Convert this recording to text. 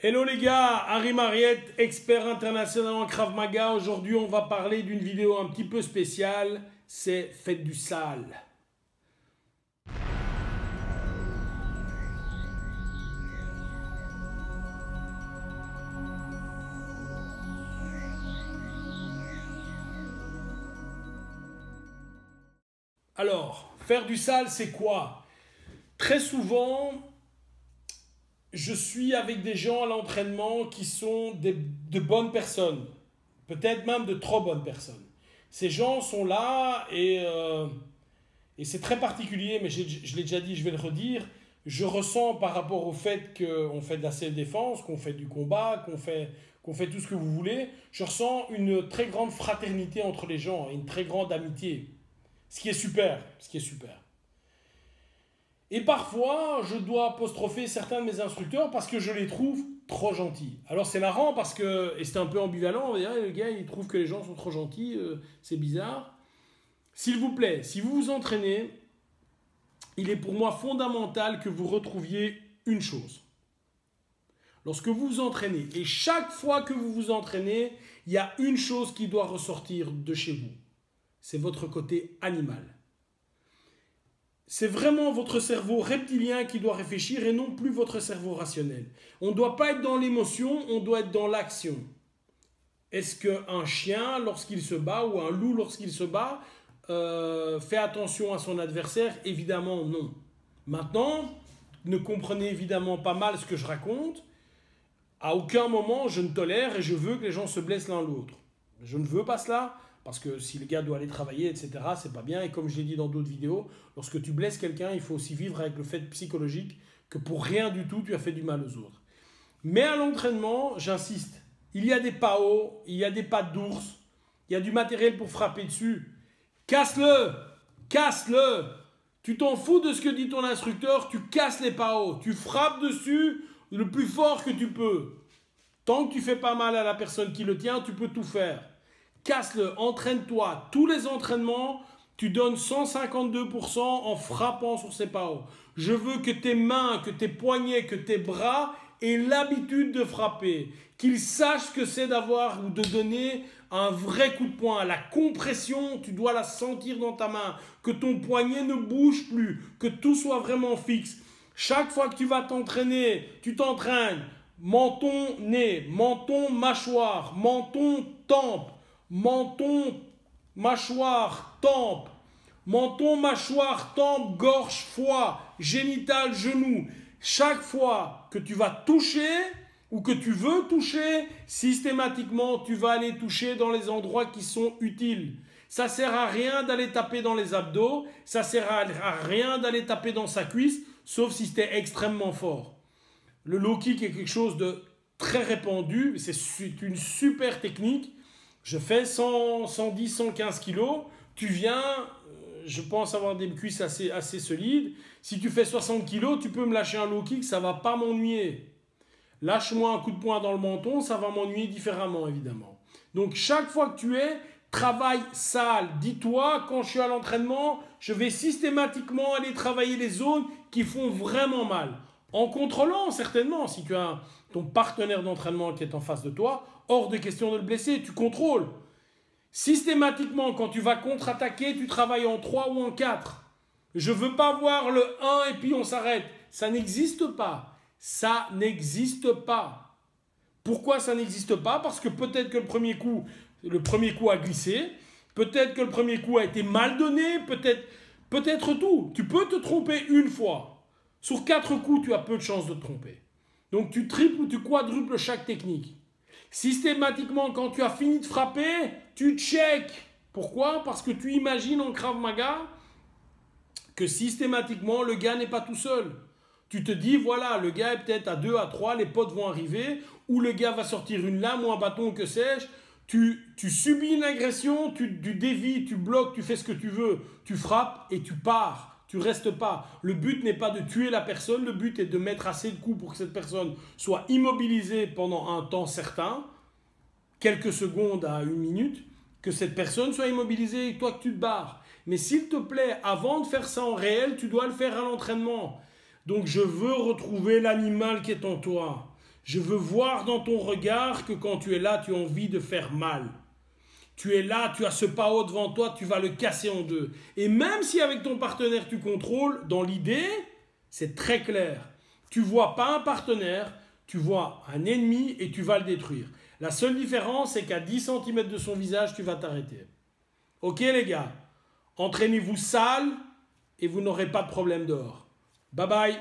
Hello les gars, Harry Mariette, expert international en Krav Maga. Aujourd'hui, on va parler d'une vidéo un petit peu spéciale, c'est faites du sale. Alors, faire du sale, c'est quoi? Très souvent, je suis avec des gens à l'entraînement qui sont de bonnes personnes, peut-être même de trop bonnes personnes. Ces gens sont là et c'est très particulier, mais je l'ai déjà dit, je vais le redire. Je ressens par rapport au fait qu'on fait de la self-défense, qu'on fait du combat, qu'on fait tout ce que vous voulez, je ressens une très grande fraternité entre les gens et une très grande amitié. Ce qui est super, ce qui est super. Et parfois, je dois apostropher certains de mes instructeurs parce que je les trouve trop gentils. Alors c'est marrant parce que, et c'est un peu ambivalent, on va dire, le gars il trouve que les gens sont trop gentils, c'est bizarre. S'il vous plaît, si vous vous entraînez, il est pour moi fondamental que vous retrouviez une chose. Lorsque vous vous entraînez, et chaque fois que vous vous entraînez, il y a une chose qui doit ressortir de chez vous. C'est votre côté animal. C'est vraiment votre cerveau reptilien qui doit réfléchir et non plus votre cerveau rationnel. On ne doit pas être dans l'émotion, on doit être dans l'action. Est-ce qu'un chien, lorsqu'il se bat, ou un loup, lorsqu'il se bat, fait attention à son adversaire? Évidemment, non. Maintenant, ne comprenez évidemment pas mal ce que je raconte. À aucun moment, je ne tolère et je veux que les gens se blessent l'un l'autre. Je ne veux pas cela. Parce que si le gars doit aller travailler, etc., c'est pas bien. Et comme je l'ai dit dans d'autres vidéos, lorsque tu blesses quelqu'un, il faut aussi vivre avec le fait psychologique que pour rien du tout, tu as fait du mal aux autres. Mais à l'entraînement, j'insiste, il y a des PAO, il y a des pattes d'ours, il y a du matériel pour frapper dessus. Casse-le! Casse-le! Tu t'en fous de ce que dit ton instructeur, tu casses les PAO, tu frappes dessus le plus fort que tu peux. Tant que tu fais pas mal à la personne qui le tient, tu peux tout faire. Casse-le, entraîne-toi. Tous les entraînements, tu donnes 152% en frappant sur ces PAO. Je veux que tes mains, que tes poignets, que tes bras aient l'habitude de frapper. Qu'ils sachent ce que c'est d'avoir ou de donner un vrai coup de poing. La compression, tu dois la sentir dans ta main. Que ton poignet ne bouge plus. Que tout soit vraiment fixe. Chaque fois que tu vas t'entraîner, tu t'entraînes. Menton, nez. Menton, mâchoire. Menton, tempe. Menton, mâchoire, tempe, menton, mâchoire, tempe, gorge, foie, génital, genou. Chaque fois que tu vas toucher ou que tu veux toucher, systématiquement, tu vas aller toucher dans les endroits qui sont utiles. Ça ne sert à rien d'aller taper dans les abdos, ça ne sert à rien d'aller taper dans sa cuisse, sauf si c'était extrêmement fort. Le low kick est quelque chose de très répandu, c'est une super technique. Je fais 100, 110, 115 kilos. Tu viens, je pense avoir des cuisses assez solides. Si tu fais 60 kilos, tu peux me lâcher un low kick, ça ne va pas m'ennuyer. Lâche-moi un coup de poing dans le menton, ça va m'ennuyer différemment, évidemment. Donc, chaque fois que tu es, travaille sale. Dis-toi, quand je suis à l'entraînement, je vais systématiquement aller travailler les zones qui font vraiment mal. En contrôlant, certainement, si tu as ton partenaire d'entraînement qui est en face de toi, hors de question de le blesser, tu contrôles. Systématiquement, quand tu vas contre-attaquer, tu travailles en 3 ou en 4. Je ne veux pas voir le 1 et puis on s'arrête. Ça n'existe pas. Ça n'existe pas. Pourquoi ça n'existe pas? Parce que peut-être que le premier coup a glissé, peut-être que le premier coup a été mal donné, peut-être tout. Tu peux te tromper une fois. Sur 4 coups, tu as peu de chances de te tromper. Donc tu triples ou tu quadruples chaque technique. Systématiquement, quand tu as fini de frapper, tu check. Pourquoi? Parce que tu imagines en Krav Maga que systématiquement, le gars n'est pas tout seul. Tu te dis, voilà, le gars est peut-être à 2, à 3, les potes vont arriver, ou le gars va sortir une lame ou un bâton, que sais-je. Tu subis une agression, tu dévies, tu bloques, tu fais ce que tu veux, tu frappes et tu pars. Tu ne restes pas. Le but n'est pas de tuer la personne, le but est de mettre assez de coups pour que cette personne soit immobilisée pendant un temps certain, quelques secondes à 1 minute, que cette personne soit immobilisée et toi que tu te barres. Mais s'il te plaît, avant de faire ça en réel, tu dois le faire à l'entraînement. Donc je veux retrouver l'animal qui est en toi. Je veux voir dans ton regard que quand tu es là, tu as envie de faire mal. Tu es là, tu as ce pao devant toi, tu vas le casser en deux. Et même si avec ton partenaire tu contrôles, dans l'idée, c'est très clair. Tu ne vois pas un partenaire, tu vois un ennemi et tu vas le détruire. La seule différence, c'est qu'à 10 cm de son visage, tu vas t'arrêter. Ok les gars, entraînez-vous sale et vous n'aurez pas de problème dehors. Bye bye.